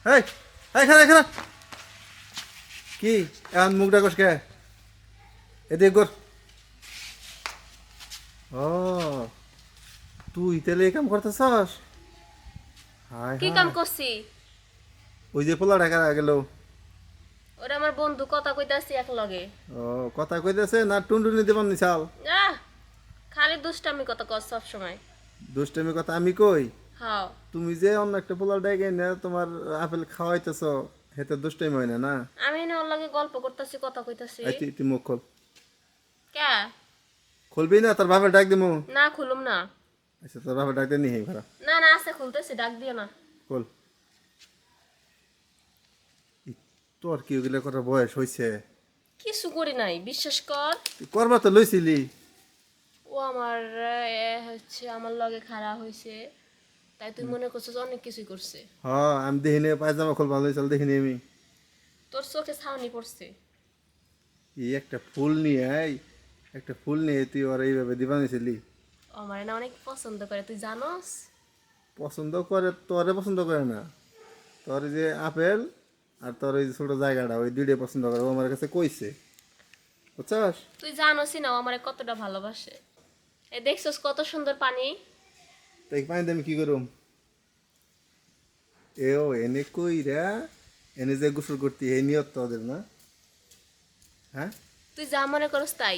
এই এই খানা খানা কি এখন মুখ ডাকস কে এদিকে কর ও তুই তাহলে এই কাম করতেছস হায় কি কাম হায় করছি? ওই যে পোলা ঢাকা গেল ওরা আমার বন্ধু কথা কইতাছি এক লগে। ও কথা কইতেছে না টুনটুনি দিবান নিছাল আহ, খালি দুষ্টামি কথা কর সব সময়। দুষ্টামি কথা আমি কই হ্যাঁ, তুমি যে অন্য একটা পোলা ডাকে না তোমার আপেল খাওয়াইতেছ হেতে দুষ্টামি হয় না না আমি না ওর লগে গল্প করতেছি কথা কইতাছি। এই তুই মুখ খোল কে? খুলবি না তোর বাপের ডাক দিমু না খুলুম না। আচ্ছা তোর বাপের ডাক দিয়ে নিহি ভাড়া না না আছে, খুলতেছি, ডাক দিও না। খোল ই, তোর কি ওগুলা করার বয়স হয়েছে কিছু করি নাই, বিশ্বাস কর। তুই করবা তো লইছিলি ও আমার হচ্ছে আমার লগে খাড়া হইছে, তাই তুই মনে করছিস অনেক কিছুই করছে। হ্যাঁ আমি দেখিনি পায়জামা খোল ভালো চল দেখিনি আমি তোর চোখে ছাউনি পড়ছে। এই একটা ফুল নিয়ে এই একটা ফুল নিয়ে তুই ওর এইভাবে দিবা নিছিলি ও আমার না অনেক পছন্দ করে, তুই জানোস। পছন্দ করে তোরে পছন্দ করে না তোর এই যে আপেল আর তোর ওই যে ছোট জায়গাটা ওই দুইটাই পছন্দ করে ও আমার কাছে কইছে বুঝছস তুই জানোসই না ও আমারে কতটা ভালোবাসে। এ দেখছস কত সুন্দর পানি। তাই পানি দিয়ে আমি কি করুম এও এনে কইরা এনে যে গোসল করতি এই নিয়ত তোদের না হ্যাঁ তুই যা মনে করস তাই।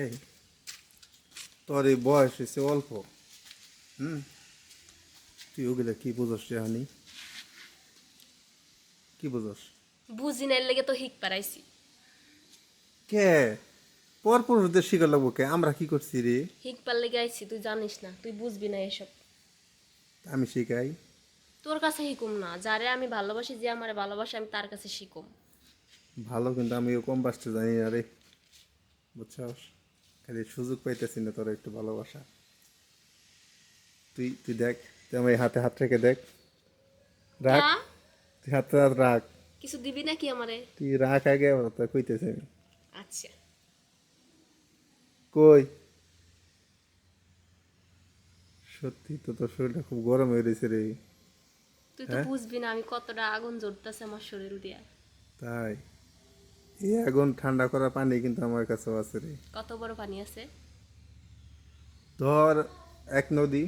এই তোর এই বয়স হয়েছে অল্প হুম তুই ওগুলা কি বুঝস রে হানি কি বুঝস বুঝি নাই লেগে তো হিক পারাইছি। কে পর পুরুষদের শিকার লাগবো কে আমরা কি করছি রে হিক পার লেগে আইছি, তুই জানিস না, তুই বুঝবি না এসব। আমি শিখাই তোর কাছে শিকুম না, যারে আমি ভালোবাসি, যে আমারে ভালোবাসে, আমি তার কাছে শিকুম। ভালো কিন্তু আমিও কম বাসতে জানি না রে বুঝছস খালি সুযোগ পাইতেছি না তোর একটু ভালোবাসা তুই তুই দেখ তুই আমার এই হাতে হাত রেখে দেখ রাখ না, তুই হাতে হাত রাখ কিছু দিবি নাকি আমারে? তুই রাখ আগে তো কইতেছে আমি আচ্ছা। কই সত্যি তো তোর শরীরটা খুব গরম হয়ে রয়েছে রে তুই তো বুঝবি না আমি কতটা আগুন জ্বলতেছে আমার শরীর দিয়া। তাই এই আগুন ঠান্ডা করা পানি কিন্তু আমার কাছেও আছে রে কত বড় পানি আছে? ধর এক নদী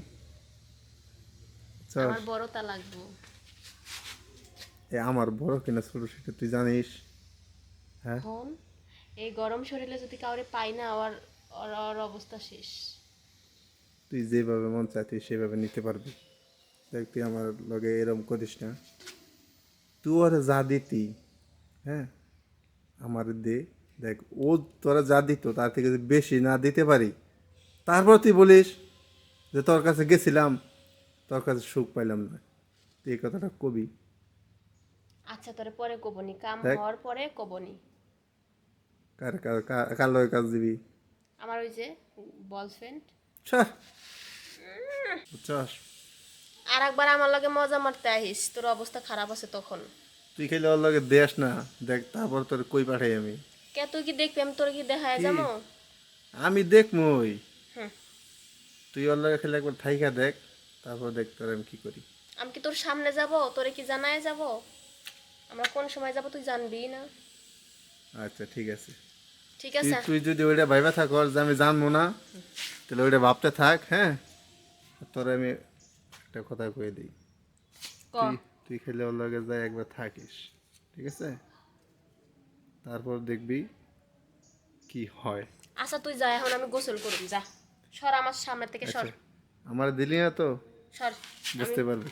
চল আমার বড়টা লাগবো। এ আমার বড় কিনা ছোট সেটা তুই জানিস হ্যাঁ এখন এই গরম শরীরে যদি কাউরে পাই না, ওর ওর ওর অবস্থা শেষ। তুই যেভাবে মন চায় তুই সেভাবে নিতে পারবি দেখ তুই আমার লগে এরম করিস না তুই ওরা যা দিতি হ্যাঁ আমার দে দেখ ও তোরা যা দিত তার থেকে যদি বেশি না দিতে পারি তারপর তুই বলিস যে তোর কাছে গেছিলাম তোর কাছে সুখ পাইলাম না তুই এই কথাটা কবি আচ্ছা, তোরে পরে কবনি, কাম দেখ। হওয়ার পরে কবনি। কার লগে কাজ দিবি আমার ওই যে বয়ফ্রেন্ড। ছ্যাঃ, বুঝছস আর একবার আমার লগে মজা মারতে আহিস, তোর অবস্থা খারাপ আছে তখন। তুই খাইলে ওর লগে দেশ না দেখ তারপর তোর কই পাঠাই আমি কে তুই কি দেখবি আমি তোর কি দেখায় কি? যাবো? আমি দেখমই হুম। তুই ওর লগে খেলে একবার থাইকা দেখ তারপর দেখ তোর আমি কি করি আমি কি তোর সামনে যাব, তোরে কি জানায় যাব? আমরা কোন সময় যাব তুই জানবি না। আচ্ছা ঠিক আছে ঠিক তুই আছে। তুই যদি ওইটা ভাইবা থাকস যে আমি জানবো না তাহলে ওইটা ভাবতে থাক হ্যাঁ তোর আমি একটা কথা কয়ে দিই ক। তুই তুই খেলে ওর লগে যাই একবার থাকিস ঠিক আছে তারপর দেখবি কি হয় আচ্ছা তুই যা, এখন আমি গোসল করুম, যা। সর আমার সামনে থেকে, সর আচ্ছা আমার দিলি না তো সর। বুঝতে পারবি